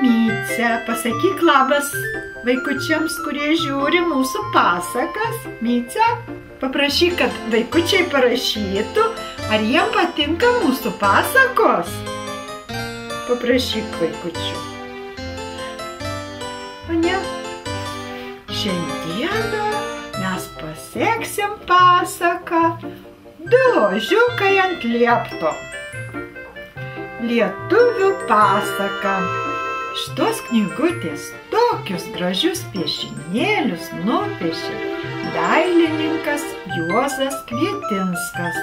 Mycia. Pasakyk labas vaikučiams, kurie žiūri mūsų pasakas. Mycia, paprašyk, kad vaikučiai parašytų, ar jiem patinka mūsų pasakos. Paprašyk vaikučių. O ne? Šiandieną mes paseksim pasaką Du ožiukai ant liepto. Lietuvių pasaka. Šitos knygutės tokius gražius piešinėlius nupiešė dailininkas Juozas Kvietinskas.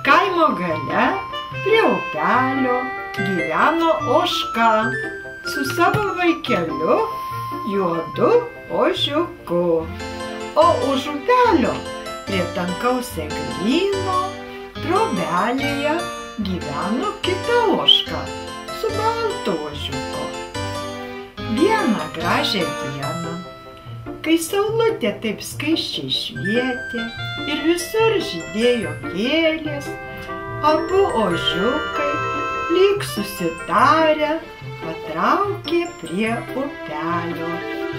Kaimo gale prie upelio gyveno ožka su savo vaikeliu juodu ožiuku. O už upelio prie tankaus eglyno trobelėje gyveno kita ožka su baltu ožiuku. Vieną gražią dieną, kai saulutė taip skaisčiai švietė ir visur žydėjo gėlės, abu ožiukai lyg susitarę patraukė prie upelio.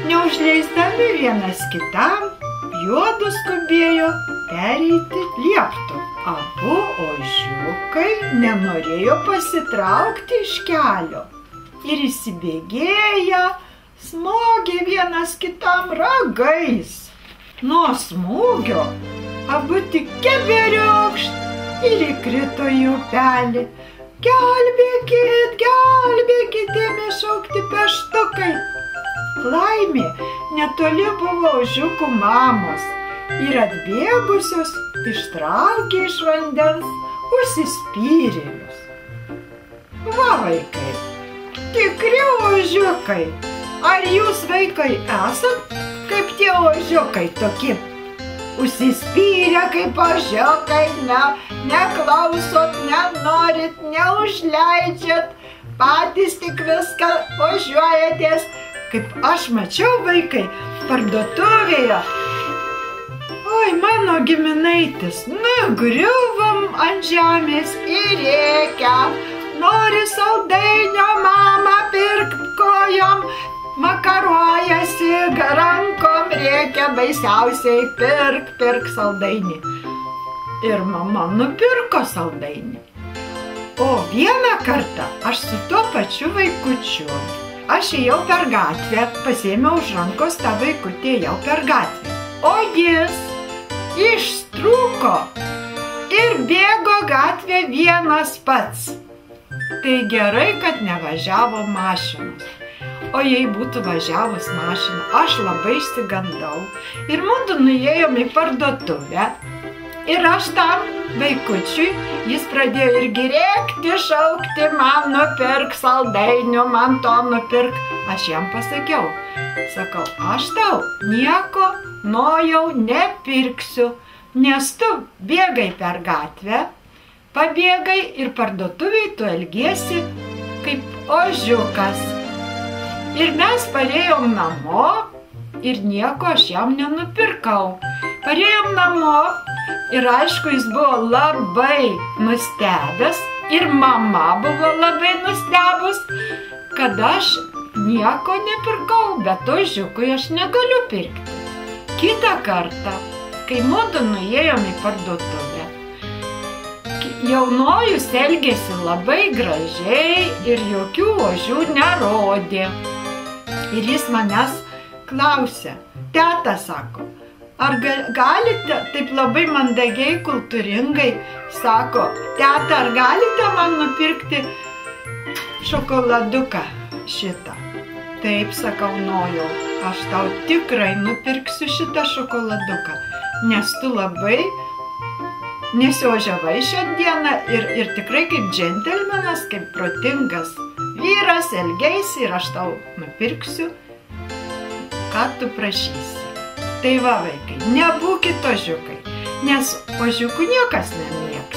Neužleisdami vienas kitam, juodu skubėjo pereiti lieptu. Abu ožiukai nenorėjo pasitraukti iš kelio ir įsibėgėję smogė vienas kitam ragais. Nuo smūgio abu tik keberiokšt ir įkrito į upelį. Gelbėkit, gelbėkit, ėmė šaukti peštukai. Laimė, netoli buvo ožiukų mamos ir atbėgusios ištraukė iš vandens užsispyrėlius. Va, vaikai, tikri ožiukai, ar jūs, vaikai, esat kaip tie ožiukai tokie? Užsispyrę kaip ožiukai, neklausot, nenorit, neužleidžiat, patys tik viską ožiuojatės. Kaip aš mačiau, vaikai, parduotuvėje. Oi, mano giminaitis, nugriuvom ant žemės ir rėkia. Nori saldainio, mama, pirk kojom, makaruojasi rankom, rėkia baisiausiai, pirk saldainį. Ir mama nupirko saldainį. O vieną kartą aš su tuo pačiu vaikučiu, aš ėjau per gatvę, pasiėmiau už rankos tą vaikutį, ėjau per gatvę. O jis ištrūko ir bėgo gatvę vienas pats. Tai gerai, kad nevažiavo mašinos. O jei būtų važiavus mašina, aš labai išsigandau. Ir mudu nuėjom į parduotuvę. Ir aš tam vaikučiui, jis pradėjo irgi rėkti, šaukti, man nupirk saldainių, man to nupirk. Aš jam pasakiau, sakau, aš tau nieko nojau nepirksiu, nes tu bėgai per gatvę, pabėgai ir parduotuviai tu elgiesi kaip ožiukas. Ir mes parėjom namo ir nieko aš jam nenupirkau. Parėjom namo ir aišku, jis buvo labai nustebęs ir mama buvo labai nustebus, kad aš nieko nepirkau, bet ožiukui aš negaliu pirkti. Kitą kartą, kai mudu nuėjom į parduotuvę, jaunojus elgėsi labai gražiai ir jokių ožių nerodė. Ir jis manęs klausė, teta, sako, ar galite, taip labai mandagiai, kultūringai, sako, teta, ar galite man nupirkti šokoladuką šitą? Taip, sakau, nojau, aš tau tikrai nupirksiu šitą šokoladuką, nes tu labai nesiožiavai šiandieną ir tikrai kaip džentelmenas, kaip protingas vyras elgeisi ir aš tau nupirksiu, ką tu prašysi. Tai va, vaikai, nebūkit ožiukai, nes ožiukų niekas nemėgsta.